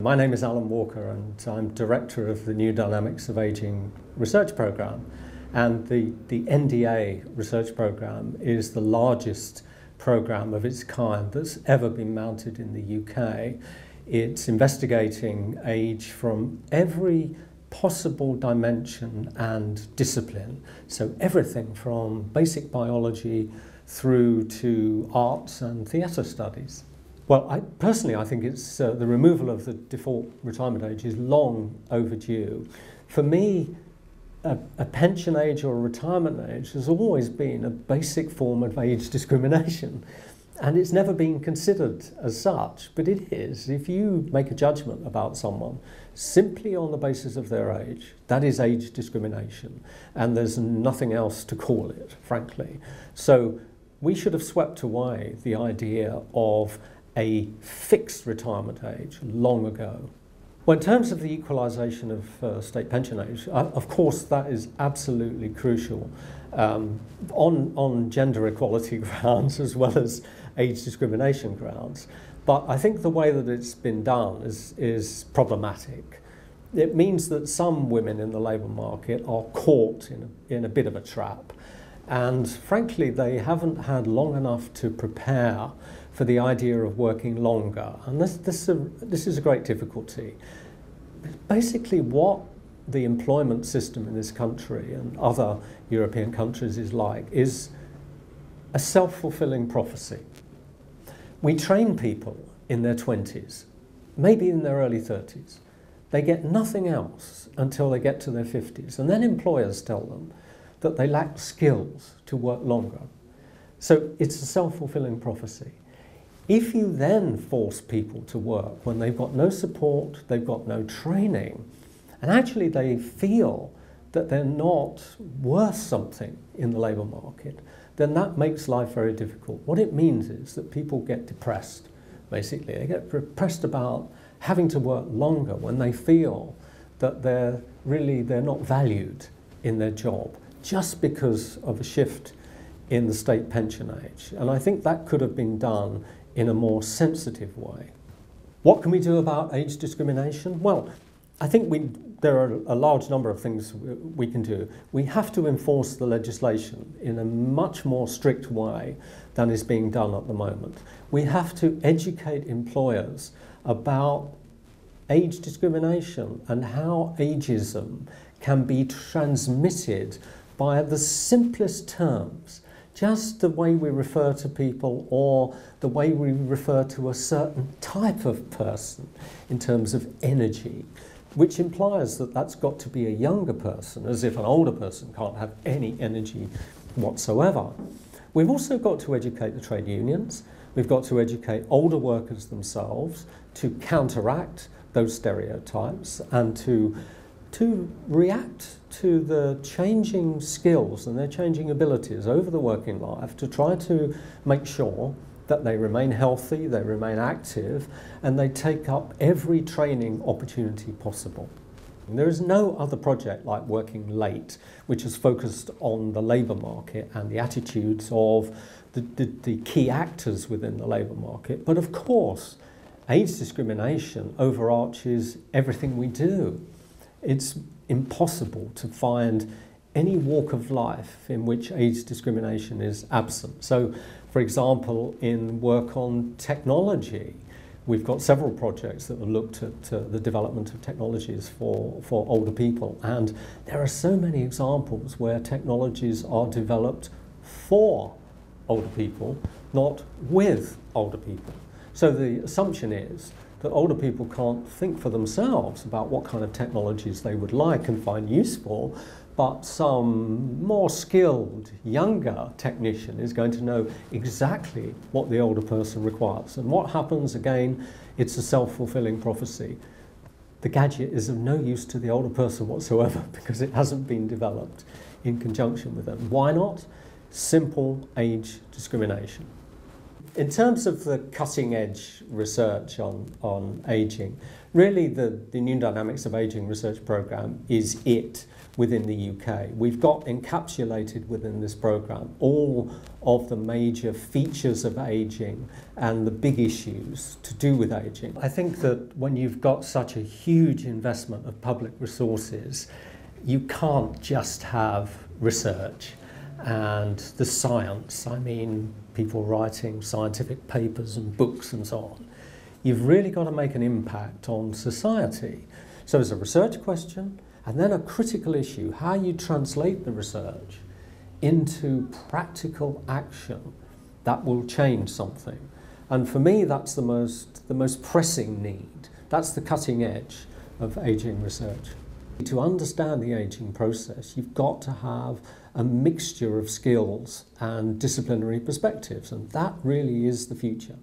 My name is Alan Walker and I'm Director of the New Dynamics of Aging Research Programme. And the NDA research programme is the largest programme of its kind that's ever been mounted in the UK. It's investigating age from every possible dimension and discipline. So everything from basic biology through to arts and theatre studies. Well, I think it's the removal of the default retirement age is long overdue. For me, a pension age or a retirement age has always been a basic form of age discrimination. And it's never been considered as such, but it is. If you make a judgment about someone simply on the basis of their age, that is age discrimination. And there's nothing else to call it, frankly. So we should have swept away the idea of a fixed retirement age long ago. Well, in terms of the equalisation of state pension age, of course that is absolutely crucial on gender equality grounds as well as age discrimination grounds. But I think the way that it's been done is problematic. It means that some women in the labour market are caught in a bit of a trap. And frankly, they haven't had long enough to prepare for the idea of working longer. And this is a great difficulty. Basically, what the employment system in this country and other European countries is like is a self-fulfilling prophecy. We train people in their 20s, maybe in their early 30s. They get nothing else until they get to their 50s. And then employers tell them that they lack skills to work longer. So it's a self-fulfilling prophecy. If you then force people to work when they've got no support, they've got no training, and actually they feel that they're not worth something in the labour market, then that makes life very difficult. What it means is that people get depressed, basically. They get depressed about having to work longer when they feel that they're not valued in their job just because of a shift in the state pension age. And I think that could have been done in a more sensitive way. What can we do about age discrimination? Well, I think there are a large number of things we can do. We have to enforce the legislation in a much more strict way than is being done at the moment. We have to educate employers about age discrimination and how ageism can be transmitted by the simplest terms. Just the way we refer to people or the way we refer to a certain type of person in terms of energy, which implies that that's got to be a younger person, as if an older person can't have any energy whatsoever. We've also got to educate the trade unions. We've got to educate older workers themselves to counteract those stereotypes and to react to the changing skills and their changing abilities over the working life to try to make sure that they remain healthy, they remain active, and they take up every training opportunity possible. And there is no other project like Working Late, which is focused on the labour market and the attitudes of the key actors within the labour market. But of course, age discrimination overarches everything we do. It's impossible to find any walk of life in which age discrimination is absent. So, for example, in work on technology, we've got several projects that have looked at the development of technologies for older people. And there are so many examples where technologies are developed for older people, not with older people. So the assumption is that older people can't think for themselves about what kind of technologies they would like and find useful, but some more skilled, younger technician is going to know exactly what the older person requires. And what happens, again, it's a self-fulfilling prophecy. The gadget is of no use to the older person whatsoever because it hasn't been developed in conjunction with them. Why not? Simple age discrimination. In terms of the cutting-edge research on ageing, really the New Dynamics of Ageing research programme is it. within the UK. We've got encapsulated within this program all of the major features of aging and the big issues to do with aging. I think that when you've got such a huge investment of public resources, you can't just have research and the science, I mean people writing scientific papers and books and so on. You've really got to make an impact on society. So it's a research question, and then a critical issue, how you translate the research into practical action that will change something. And for me, that's the most pressing need. That's the cutting edge of aging research. To understand the aging process, you've got to have a mixture of skills and disciplinary perspectives, and that really is the future.